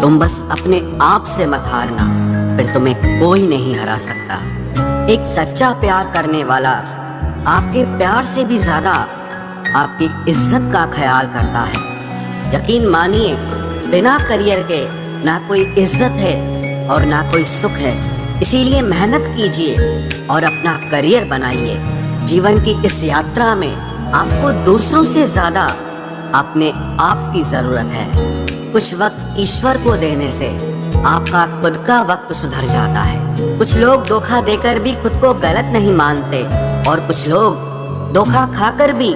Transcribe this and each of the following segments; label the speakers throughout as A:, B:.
A: तुम बस अपने आप से मत हारना, फिर तुम्हें कोई नहीं हरा सकता। एक सच्चा प्यार करने वाला आपके प्यार से भी ज्यादा आपकी इज्जत का ख्याल करता है। यकीन मानिए, बिना करियर के ना कोई इज्जत है और ना कोई सुख है। इसीलिए मेहनत कीजिए और अपना करियर बनाइए। जीवन की इस यात्रा में आपको दूसरों से ज्यादा अपने आप की जरूरत है। कुछ वक्त ईश्वर को देने से आपका खुद का वक्त सुधर जाता है। कुछ लोग धोखा देकर भी खुद को गलत नहीं मानते और कुछ लोग धोखा खाकर भी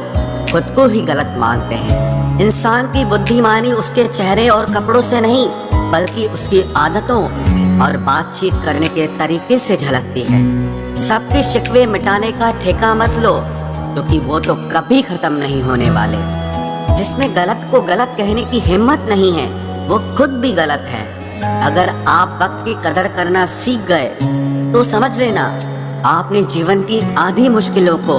A: खुद को ही गलत मानते हैं। इंसान की बुद्धिमानी उसके चेहरे और कपड़ों से नहीं, बल्कि उसकी आदतों और बातचीत करने के तरीके से झलकती है। सबके शिकवे मिटाने का ठेका मत लो, क्योंकि वो तो कभी खत्म नहीं होने वाले। जिसमें गलत को गलत कहने की हिम्मत नहीं है, वो खुद भी गलत है। अगर आप वक्त की कदर करना सीख गए तो समझ लेना आपने जीवन की आधी मुश्किलों को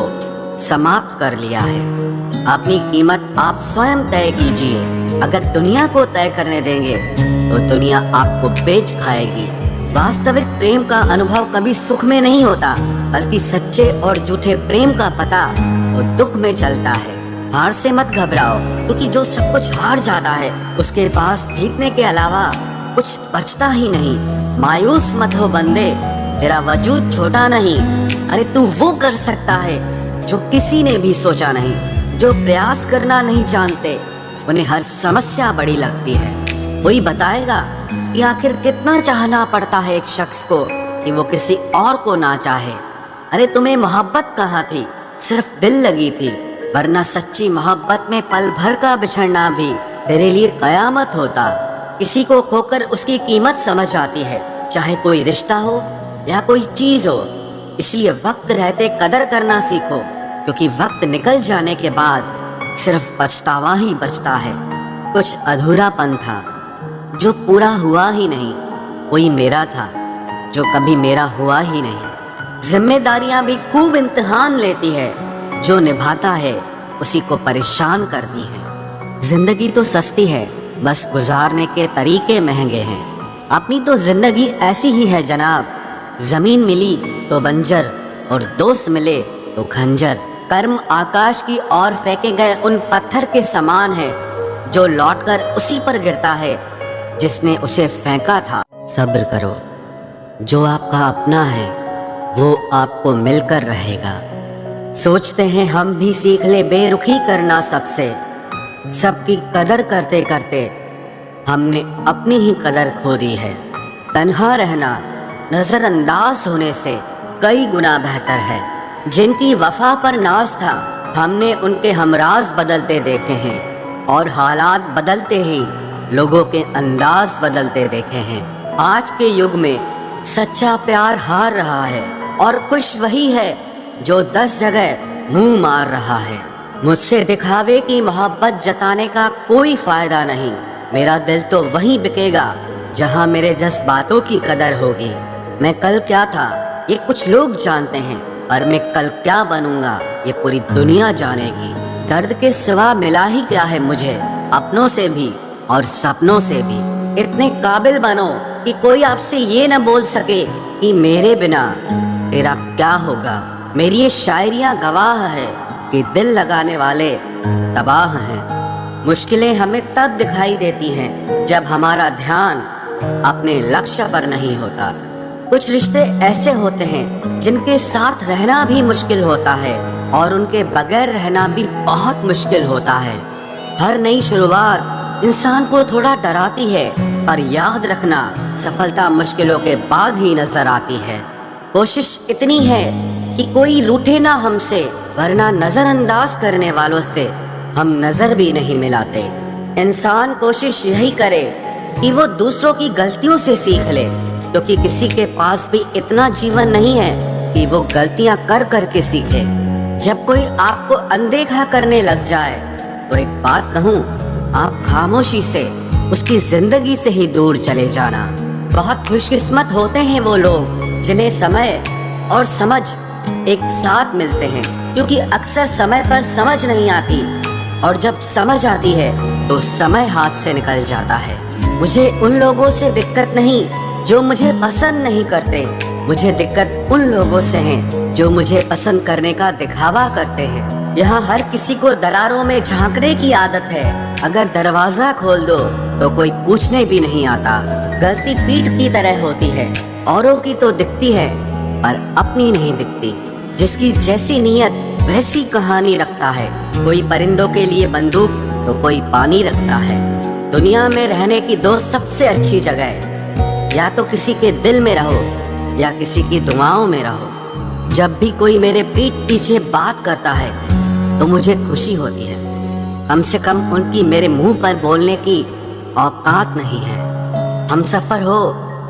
A: समाप्त कर लिया है। अपनी कीमत आप स्वयं तय कीजिए। अगर दुनिया को तय करने देंगे तो दुनिया आपको बेच खाएगी। वास्तविक प्रेम का अनुभव कभी सुख में नहीं होता, बल्कि सच्चे और झूठे प्रेम का पता तो दुख में चलता है। हार से मत घबराओ, क्योंकि जो सब कुछ हार जाता है उसके पास जीतने के अलावा कुछ बचता ही नहीं। मायूस मत हो बंदे, तेरा वजूद छोटा नहीं। अरे तू वो कर सकता है जो किसी ने भी सोचा नहीं। जो प्रयास करना नहीं जानते उन्हें हर समस्या बड़ी लगती है। कोई बताएगा कि आखिर कितना चाहना पड़ता है एक शख्स को कि वो किसी और को ना चाहे। अरे तुम्हें मोहब्बत कहाँ थी, सिर्फ दिल लगी थी, वरना सच्ची मोहब्बत में पल भर का बिछड़ना भी तेरे लिए कयामत होता। किसी को खोकर उसकी कीमत समझ आती है, चाहे कोई रिश्ता हो या कोई चीज हो। इसलिए वक्त रहते कदर करना सीखो, क्योंकि वक्त निकल जाने के बाद सिर्फ पछतावा ही बचता है। कुछ अधूरापन था जो पूरा हुआ ही नहीं। कोई मेरा था जो कभी मेरा हुआ ही नहीं। जिम्मेदारियां भी खूब इम्तिहान लेती है, जो निभाता है उसी को परेशान करती है। जिंदगी तो सस्ती है, बस गुजारने के तरीके महंगे हैं। अपनी तो जिंदगी ऐसी ही है जनाब, जमीन मिली तो बंजर और दोस्त मिले तो खंजर। कर्म आकाश की ओर फेंके गए उन पत्थर के समान है, जो लौटकर उसी पर गिरता है जिसने उसे फेंका था। सब्र करो, जो आपका अपना है वो आपको मिलकर रहेगा। सोचते हैं हम भी सीख ले बेरुखी करना सबसे। सबकी कदर करते करते हमने अपनी ही कदर खो दी है। तन्हा रहना नजरअंदाज होने से कई गुना बेहतर है। जिनकी वफा पर नाज था, हमने उनके हमराज बदलते देखे हैं, और हालात बदलते ही लोगों के अंदाज बदलते देखे हैं। आज के युग में सच्चा प्यार हार रहा है, और खुश वही है जो 10 जगह मुंह मार रहा है। मुझसे दिखावे की मोहब्बत जताने का कोई फायदा नहीं। मेरा दिल तो वहीं बिकेगा जहां मेरे जज्बातों की कदर होगी। मैं कल क्या था ये कुछ लोग जानते हैं, पर मैं कल क्या बनूंगा ये पूरी दुनिया जानेगी। दर्द के सिवा मिला ही क्या है मुझे, अपनों से भी और सपनों से भी। इतने काबिल बनो कि कोई आपसे ये न बोल सके कि मेरे बिना तेरा क्या होगा। मेरी ये शायरियाँ गवाह है कि दिल लगाने वाले तबाह हैं। मुश्किलें हमें तब दिखाई देती हैं जब हमारा ध्यान अपने लक्ष्य पर नहीं होता। कुछ रिश्ते ऐसे होते हैं जिनके साथ रहना भी मुश्किल होता है, और उनके बगैर रहना भी बहुत मुश्किल होता है। हर नई शुरुआत इंसान को थोड़ा डराती है, पर याद रखना सफलता मुश्किलों के बाद ही नजर आती है। कोशिश इतनी है कि कोई रूठे ना हमसे, वरना नजरअंदाज करने वालों से हम नजर भी नहीं मिलाते। इंसान कोशिश यही करे कि वो दूसरों की गलतियों से सीख ले, क्योंकि किसी के पास भी इतना जीवन नहीं है कि वो गलतियां कर कर के सीखे। जब कोई आपको अनदेखा करने लग जाए तो एक बात कहूँ, आप खामोशी से उसकी जिंदगी से ही दूर चले जाना। बहुत खुशकिस्मत होते हैं वो लोग जिन्हें समय और समझ एक साथ मिलते हैं, क्योंकि अक्सर समय पर समझ नहीं आती और जब समझ आती है तो समय हाथ से निकल जाता है। मुझे उन लोगों से दिक्कत नहीं जो मुझे पसंद नहीं करते, मुझे दिक्कत उन लोगों से है जो मुझे पसंद करने का दिखावा करते हैं। यहाँ हर किसी को दरारों में झांकने की आदत है। अगर दरवाजा खोल दो तो कोई पूछने भी नहीं आता। गलती पीठ की तरह होती है, औरों की तो दिखती है पर अपनी नहीं दिखती। जिसकी जैसी नीयत वैसी कहानी रखता है। कोई परिंदों के लिए बंदूक तो कोई पानी रखता है। दुनिया में रहने की दो सबसे अच्छी जगह, या तो किसी के दिल में रहो या किसी की दुआओं में रहो। जब भी कोई मेरे पीठ पीछे बात करता है तो मुझे खुशी होती है। कम से कम उनकी मेरे मुंह पर बोलने की औकात नहीं है। हम सफर हो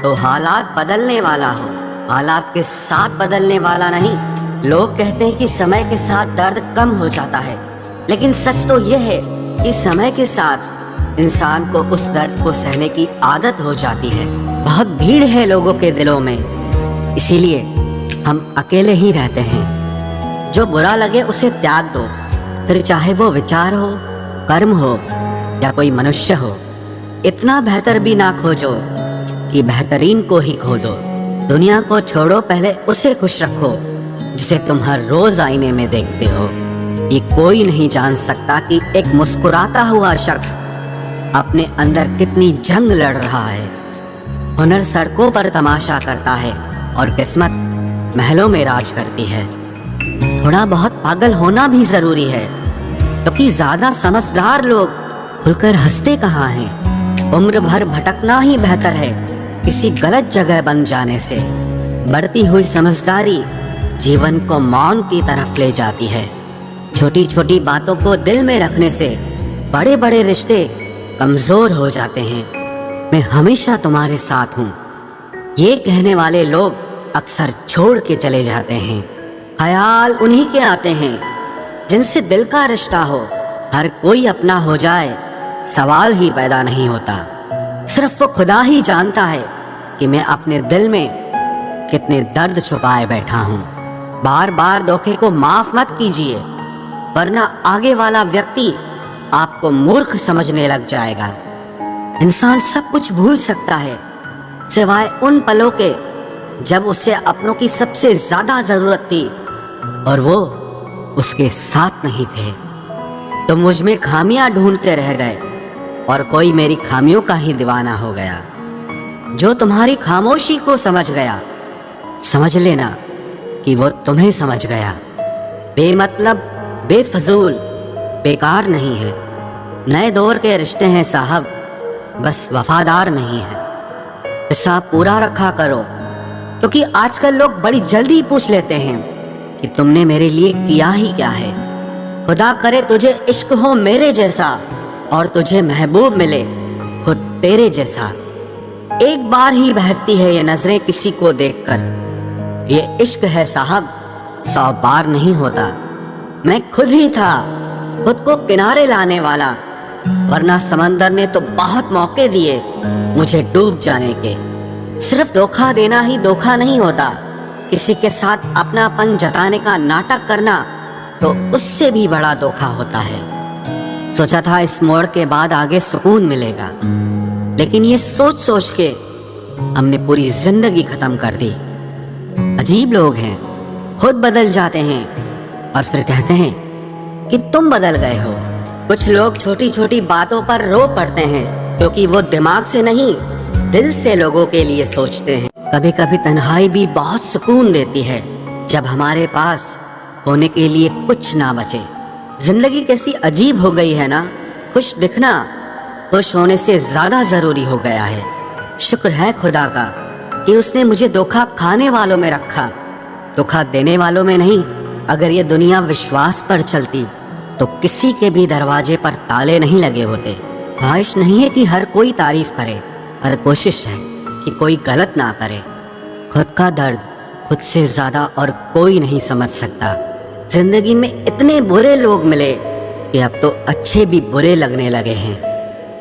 A: तो हालात बदलने वाला हो, हालात के साथ बदलने वाला नहीं। लोग कहते हैं कि समय के साथ दर्द कम हो जाता है, लेकिन सच तो यह है कि समय के साथ इंसान को उस दर्द को सहने की आदत हो जाती है। बहुत भीड़ है लोगों के दिलों में, इसीलिए हम अकेले ही रहते हैं। जो बुरा लगे उसे त्याग दो, फिर चाहे वो विचार हो, कर्म हो या कोई मनुष्य हो। इतना बेहतर भी ना खोजो कि बेहतरीन को ही खो दो। दुनिया को छोड़ो, पहले उसे खुश रखो जिसे तुम हर रोज आईने में देखते हो। ये कोई नहीं जान सकता कि एक मुस्कुराता हुआ शख्स अपने अंदर कितनी जंग लड़ रहा है। हुनर सड़कों पर तमाशा करता है और किस्मत महलों में राज करती है। थोड़ा बहुत पागल होना भी जरूरी है, क्योंकि ज्यादा समझदार लोग खुलकर हंसते कहाँ हैं। उम्र भर भटकना ही बेहतर है किसी गलत जगह बन जाने से। बढ़ती हुई समझदारी जीवन को मौन की तरफ ले जाती है। छोटी छोटी बातों को दिल में रखने से बड़े बड़े रिश्ते कमजोर हो जाते हैं। मैं हमेशा तुम्हारे साथ हूँ, ये कहने वाले लोग अक्सर छोड़ के चले जाते हैं। ख्याल उन्हीं के आते हैं जिनसे दिल का रिश्ता हो। हर कोई अपना हो जाए सवाल ही पैदा नहीं होता। सिर्फ वो खुदा ही जानता है कि मैं अपने दिल में कितने दर्द छुपाए बैठा हूँ। बार बार धोखे को माफ मत कीजिए, वरना आगे वाला व्यक्ति आपको मूर्ख समझने लग जाएगा। इंसान सब कुछ भूल सकता है सिवाय उन पलों के जब उसे अपनों की सबसे ज्यादा जरूरत थी और वो उसके साथ नहीं थे। तो मुझ में खामियां ढूंढते रह गए और कोई मेरी खामियों का ही दीवाना हो गया। जो तुम्हारी खामोशी को समझ गया, समझ लेना कि वो तुम्हें समझ गया। बेमतलब, बेफजूल, बेकार नहीं है। नए दौर के रिश्ते हैं साहब, बस वफादार नहीं है। हिसाब पूरा रखा करो, क्योंकि आजकल लोग बड़ी जल्दी पूछ लेते हैं कि तुमने मेरे लिए किया ही क्या है। खुदा करे तुझे इश्क हो मेरे जैसा और तुझे महबूब मिले खुद तेरे जैसा। एक बार ही बहकती है ये नजरें किसी को देखकर। ये इश्क है साहब, 100 बार नहीं होता। मैं खुद ही था खुद को किनारे लाने वाला, वरना समंदर ने तो बहुत मौके दिए मुझे डूब जाने के। सिर्फ धोखा देना ही धोखा नहीं होता, किसी के साथ अपनापन जताने का नाटक करना तो उससे भी बड़ा धोखा होता है। सोचा था इस मोड़ के बाद आगे सुकून मिलेगा, लेकिन ये सोच सोच के हमने पूरी जिंदगी खत्म कर दी। अजीब लोग हैं, खुद बदल जाते हैं और फिर कहते हैं कि तुम बदल गए हो। कुछ लोग छोटी छोटी बातों पर रो पड़ते हैं, क्योंकि वो दिमाग से नहीं दिल से लोगों के लिए सोचते हैं। कभी कभी तन्हाई भी बहुत सुकून देती है, जब हमारे पास होने के लिए कुछ ना बचे। जिंदगी कैसी अजीब हो गई है ना। खुश दिखना खुश होने से ज्यादा जरूरी हो गया है। शुक्र है खुदा का कि उसने मुझे धोखा खाने वालों में रखा, धोखा देने वालों में नहीं। अगर ये दुनिया विश्वास पर चलती तो किसी के भी दरवाजे पर ताले नहीं लगे होते। ख्वाहिश नहीं है कि हर कोई तारीफ करे, पर कोशिश है कि कोई गलत ना करे। खुद का दर्द खुद से ज्यादा और कोई नहीं समझ सकता। जिंदगी में इतने बुरे लोग मिले कि अब तो अच्छे भी बुरे लगने लगे हैं।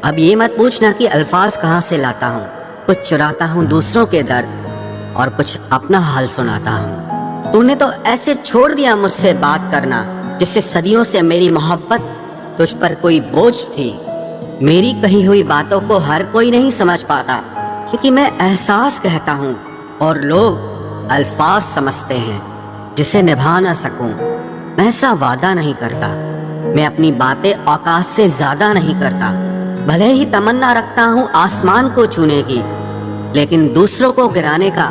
A: अब ये मत पूछना कि अल्फाज कहाँ से लाता हूँ। कुछ चुराता हूँ दूसरों के दर्द और कुछ अपना हाल सुनाता हूँ। तूने तो ऐसे छोड़ दिया मुझसे बात करना, जिससे सदियों से मेरी मोहब्बत तुझ पर कोई बोझ थी। मेरी कही हुई बातों को हर कोई नहीं समझ पाता, क्योंकि मैं एहसास कहता हूँ और लोग अल्फाज समझते हैं जिसे निभा ना सकूं। मैं ऐसा वादा नहीं करता, मैं अपनी बातें औकात से ज्यादा नहीं करता। भले ही तमन्ना रखता हूँ आसमान को छूने की, लेकिन दूसरों को गिराने का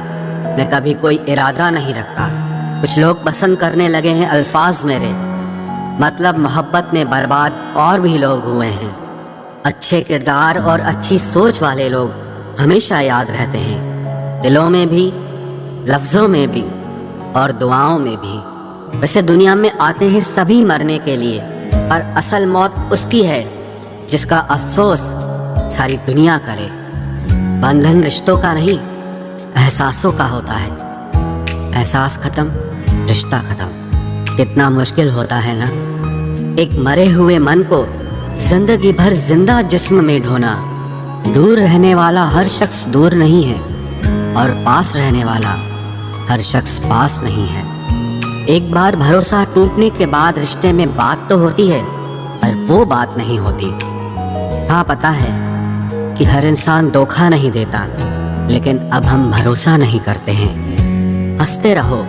A: मैं कभी कोई इरादा नहीं रखता। कुछ लोग पसंद करने लगे हैं अल्फाज मेरे, मतलब मोहब्बत में बर्बाद और भी लोग हुए हैं। अच्छे किरदार और अच्छी सोच वाले लोग हमेशा याद रहते हैं, दिलों में भी, लफ्ज़ों में भी और दुआओं में भी। वैसे दुनिया में आते हैं सभी मरने के लिए, पर असल मौत उसकी है जिसका अफसोस सारी दुनिया करे। बंधन रिश्तों का नहीं, एहसासों का होता है। एहसास खत्म, रिश्ता खत्म। कितना मुश्किल होता है ना, एक मरे हुए मन को जिंदगी भर जिंदा जिस्म में ढोना। दूर रहने वाला हर शख्स दूर नहीं है, और पास रहने वाला हर शख्स पास नहीं है। एक बार भरोसा टूटने के बाद रिश्ते में बात तो होती है, पर वो बात नहीं होती। हाँ, पता है कि हर इंसान धोखा नहीं देता, लेकिन अब हम भरोसा नहीं करते हैं। हंसते रहो,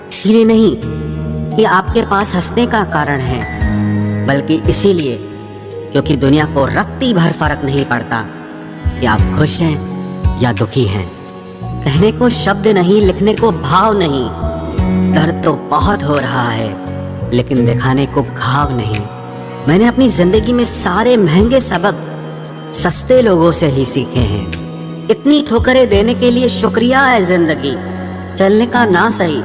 A: इसीलिए नहीं कि आपके पास हंसने का कारण है, बल्कि इसीलिए क्योंकि दुनिया को रत्ती भर फर्क नहीं पड़ता कि आप खुश हैं या दुखी हैं। कहने को शब्द नहीं, लिखने को भाव नहीं। दर्द तो बहुत हो रहा है, लेकिन दिखाने को घाव नहीं। मैंने अपनी जिंदगी में सारे महंगे सबक सस्ते लोगों से ही सीखे हैं। इतनी ठोकरें देने के लिए शुक्रिया है जिंदगी। चलने का ना सही,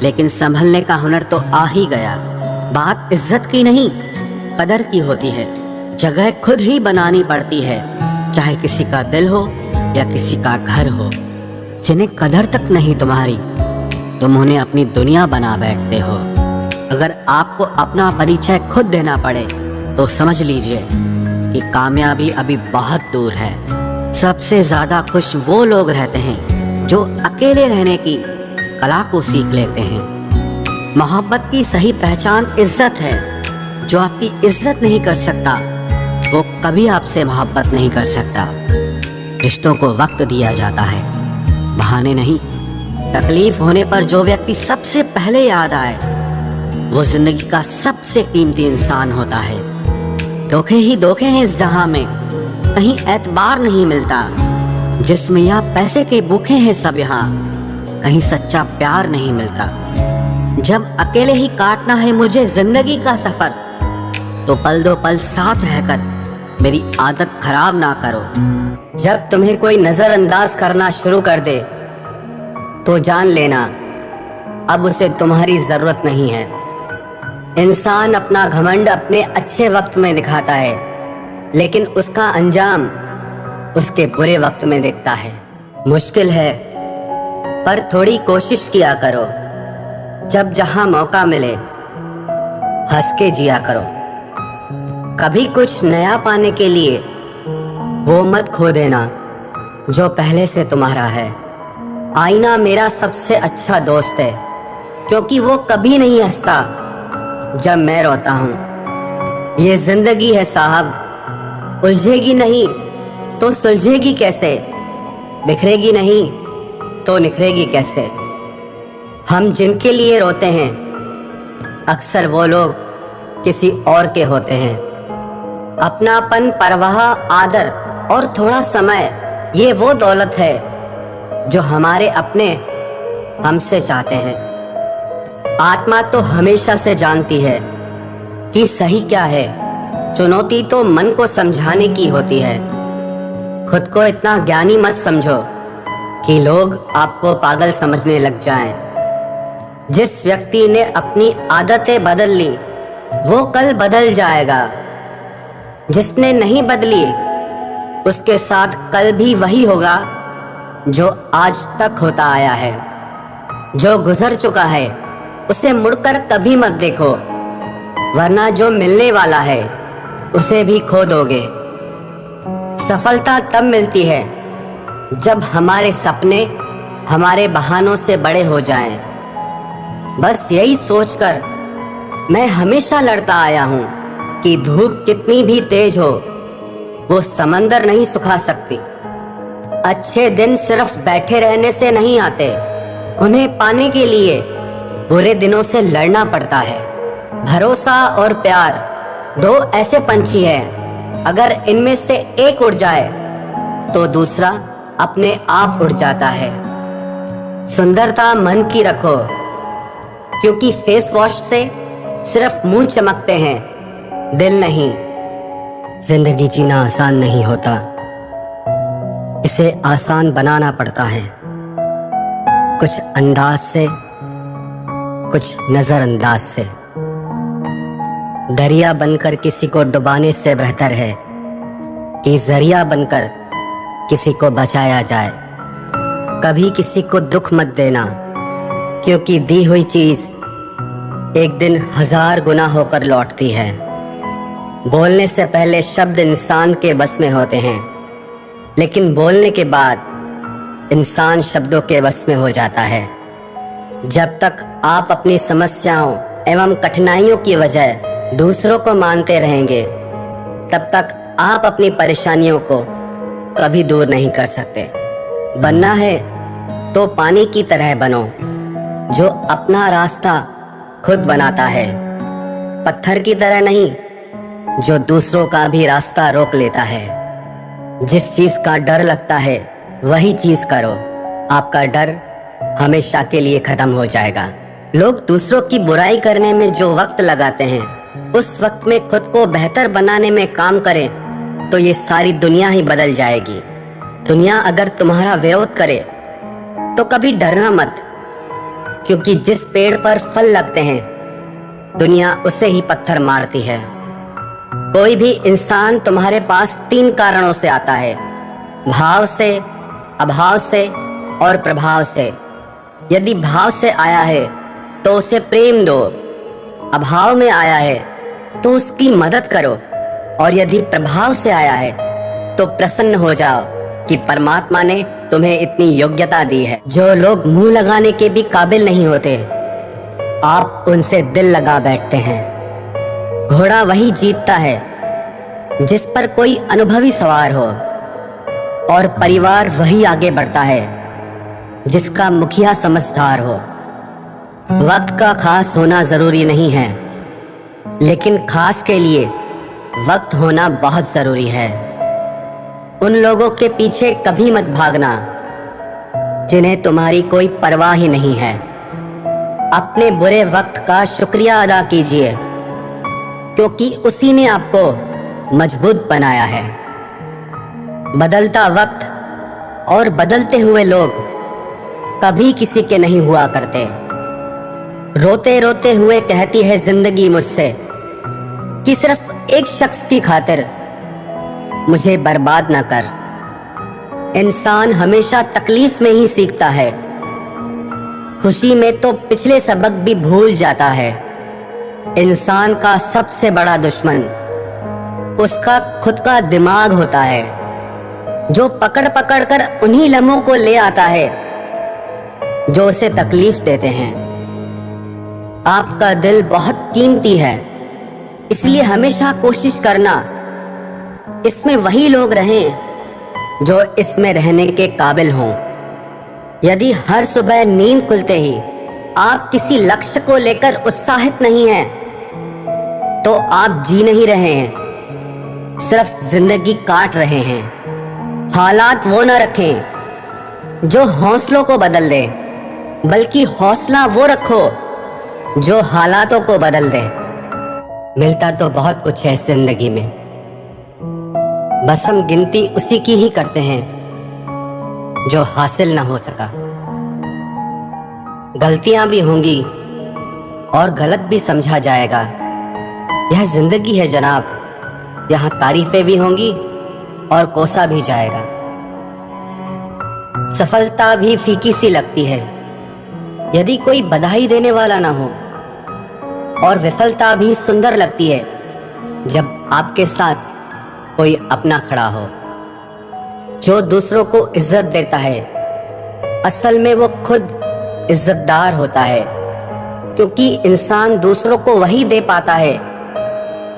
A: लेकिन संभलने का हुनर तो आ ही गया। बात इज्जत की नहीं, कदर की होती है। जगह खुद ही बनानी पड़ती है, चाहे किसी का दिल हो या किसी का घर हो। जिन्हें कदर तक नहीं तुम्हारी, तुम उन्हें अपनी दुनिया बना बैठते हो। अगर आपको अपना परिचय खुद देना पड़े तो समझ लीजिए कि कामयाबी अभी बहुत दूर है। सबसे ज्यादा खुश वो लोग रहते हैं जो अकेले रहने की कला को सीख लेते हैं। मोहब्बत की सही पहचान इज्जत है। जो आपकी इज्जत नहीं कर सकता, वो कभी आपसे मोहब्बत नहीं कर सकता। रिश्तों को वक्त दिया जाता है, बहाने नहीं। तकलीफ होने पर जो व्यक्ति सबसे पहले याद आए, वो जिंदगी का सबसे कीमती इंसान होता है। धोखे ही धोखे हैं इस जहां में, कहीं एतबार नहीं मिलता। जिस्म या पैसे के भूखे हैं सब यहाँ, कहीं सच्चा प्यार नहीं मिलता। जब अकेले ही काटना है मुझे जिंदगी का सफर, तो पल दो पल साथ रहकर मेरी आदत खराब ना करो। जब तुम्हें कोई नजरअंदाज करना शुरू कर दे, तो जान लेना अब उसे तुम्हारी जरूरत नहीं है। इंसान अपना घमंड अपने अच्छे वक्त में दिखाता है, लेकिन उसका अंजाम उसके बुरे वक्त में दिखता है। मुश्किल है, पर थोड़ी कोशिश किया करो। जब जहां मौका मिले, हंस के जिया करो। कभी कुछ नया पाने के लिए वो मत खो देना जो पहले से तुम्हारा है। आईना मेरा सबसे अच्छा दोस्त है, क्योंकि वो कभी नहीं हंसता जब मैं रोता हूँ। ये जिंदगी है साहब, उलझेगी नहीं तो सुलझेगी कैसे, बिखरेगी नहीं तो निखरेगी कैसे। हम जिनके लिए रोते हैं, अक्सर वो लोग किसी और के होते हैं। अपनापन, परवाह, आदर और थोड़ा समय, ये वो दौलत है जो हमारे अपने हमसे चाहते हैं। आत्मा तो हमेशा से जानती है कि सही क्या है। चुनौती तो मन को समझाने की होती है। खुद को इतना ज्ञानी मत समझो कि लोग आपको पागल समझने लग जाएं। जिस व्यक्ति ने अपनी आदतें बदल ली, वो कल बदल जाएगा। जिसने नहीं बदली, उसके साथ कल भी वही होगा जो आज तक होता आया है। जो गुजर चुका है, उसे मुड़कर कभी मत देखो, वरना जो मिलने वाला है उसे भी खो दोगे। सफलता तब मिलती है जब हमारे सपने हमारे बहानों से बड़े हो जाएं। बस यही सोचकर मैं हमेशा लड़ता आया हूँ कि धूप कितनी भी तेज हो, वो समंदर नहीं सुखा सकती। अच्छे दिन सिर्फ बैठे रहने से नहीं आते, उन्हें पाने के लिए बुरे दिनों से लड़ना पड़ता है। भरोसा और प्यार दो ऐसे पंछी हैं, अगर इनमें से एक उड़ जाए तो दूसरा अपने आप उड़ जाता है। सुंदरता मन की रखो, क्योंकि फेस वॉश से सिर्फ मुंह चमकते हैं, दिल नहीं। जिंदगी जीना आसान नहीं होता, इसे आसान बनाना पड़ता है, कुछ अंदाज से, कुछ नजरअंदाज से। दरिया बनकर किसी को डुबाने से बेहतर है कि जरिया बनकर किसी को बचाया जाए। कभी किसी को दुख मत देना, क्योंकि दी हुई चीज एक दिन 1000 गुना होकर लौटती है। बोलने से पहले शब्द इंसान के बस में होते हैं, लेकिन बोलने के बाद इंसान शब्दों के बस में हो जाता है। जब तक आप अपनी समस्याओं एवं कठिनाइयों की वजह दूसरों को मानते रहेंगे, तब तक आप अपनी परेशानियों को कभी दूर नहीं कर सकते। बनना है तो पानी की तरह बनो, जो अपना रास्ता खुद बनाता है, पत्थर की तरह नहीं, जो दूसरों का भी रास्ता रोक लेता है। जिस चीज का डर लगता है वही चीज करो, आपका डर हमेशा के लिए खत्म हो जाएगा। लोग दूसरों की बुराई करने में जो वक्त लगाते हैं, उस वक्त में खुद को बेहतर बनाने में काम करें तो ये सारी दुनिया ही बदल जाएगी। दुनिया अगर तुम्हारा विरोध करे तो कभी डरना मत, क्योंकि जिस पेड़ पर फल लगते हैं दुनिया उसे ही पत्थर मारती है। कोई भी इंसान तुम्हारे पास 3 कारणों से आता है, भाव से, अभाव से और प्रभाव से। यदि भाव से आया है तो उसे प्रेम दो, अभाव में आया है तो उसकी मदद करो, और यदि प्रभाव से आया है तो प्रसन्न हो जाओ कि परमात्मा ने तुम्हें इतनी योग्यता दी है। जो लोग मुंह लगाने के भी काबिल नहीं होते, आप उनसे दिल लगा बैठते हैं। घोड़ा वही जीतता है जिस पर कोई अनुभवी सवार हो, और परिवार वही आगे बढ़ता है जिसका मुखिया समझदार हो। वक्त का खास होना जरूरी नहीं है, लेकिन खास के लिए वक्त होना बहुत जरूरी है। उन लोगों के पीछे कभी मत भागना जिन्हें तुम्हारी कोई परवाह ही नहीं है। अपने बुरे वक्त का शुक्रिया अदा कीजिए, क्योंकि उसी ने आपको मजबूत बनाया है। बदलता वक्त और बदलते हुए लोग कभी किसी के नहीं हुआ करते। रोते रोते हुए कहती है जिंदगी मुझसे कि सिर्फ एक शख्स की खातिर मुझे बर्बाद ना कर। इंसान हमेशा तकलीफ में ही सीखता है, खुशी में तो पिछले सबक भी भूल जाता है। इंसान का सबसे बड़ा दुश्मन उसका खुद का दिमाग होता है, जो पकड़ पकड़ कर उन्हीं लम्हों को ले आता है जो उसे तकलीफ देते हैं। आपका दिल बहुत कीमती है, इसलिए हमेशा कोशिश करना इसमें वही लोग रहें जो इसमें रहने के काबिल हों। यदि हर सुबह नींद खुलते ही आप किसी लक्ष्य को लेकर उत्साहित नहीं हैं, तो आप जी नहीं रहे हैं, सिर्फ जिंदगी काट रहे हैं। हालात वो न रखें जो हौसलों को बदल दे, बल्कि हौसला वो रखो जो हालातों को बदल दे। मिलता तो बहुत कुछ है जिंदगी में, बस हम गिनती उसी की ही करते हैं जो हासिल ना हो सका। गलतियां भी होंगी और गलत भी समझा जाएगा, यह जिंदगी है जनाब। यहाँ तारीफें भी होंगी और कोसा भी जाएगा। सफलता भी फीकी सी लगती है यदि कोई बधाई देने वाला ना हो, और विफलता भी सुंदर लगती है जब आपके साथ कोई अपना खड़ा हो। जो दूसरों को इज्जत देता है, असल में वो खुद इज्जतदार होता है, क्योंकि इंसान दूसरों को वही दे पाता है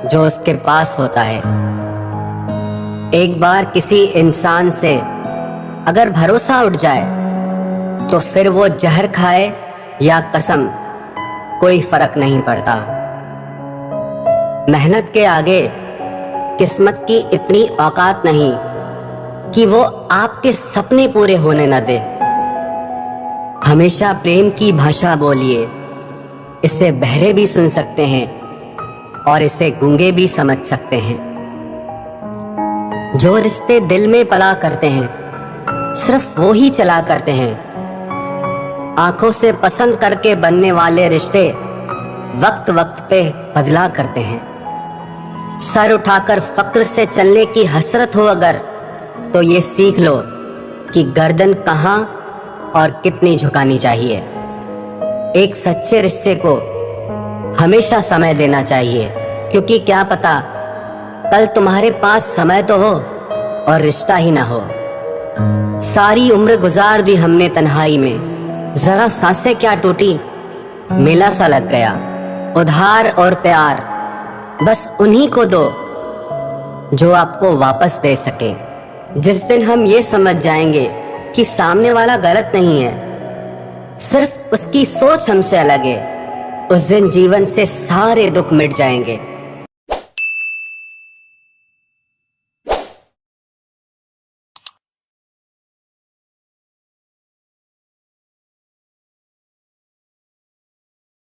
A: जो उसके पास होता है। एक बार किसी इंसान से अगर भरोसा उठ जाए तो फिर वो जहर खाए या कसम, कोई फर्क नहीं पड़ता। मेहनत के आगे किस्मत की इतनी औकात नहीं कि वो आपके सपने पूरे होने न दे। हमेशा प्रेम की भाषा बोलिए, इसे बहरे भी सुन सकते हैं और इसे गूंगे भी समझ सकते हैं। जो रिश्ते दिल में पला करते हैं सिर्फ वो ही चला करते हैं। आंखों से पसंद करके बनने वाले रिश्ते वक्त वक्त पे बदला करते हैं। सर उठाकर फक्र से चलने की हसरत हो अगर, तो ये सीख लो कि गर्दन कहाँ और कितनी झुकानी चाहिए। एक सच्चे रिश्ते को हमेशा समय देना चाहिए, क्योंकि क्या पता कल तुम्हारे पास समय तो हो और रिश्ता ही ना हो। सारी उम्र गुजार दी हमने तन्हाई में, जरा सांसें क्या टूटी, मेला सा लग गया। उधार और प्यार बस उन्हीं को दो जो आपको वापस दे सके। जिस दिन हम ये समझ जाएंगे कि सामने वाला गलत नहीं है, सिर्फ उसकी सोच हमसे अलग है, उस दिन जीवन से सारे दुख मिट जाएंगे।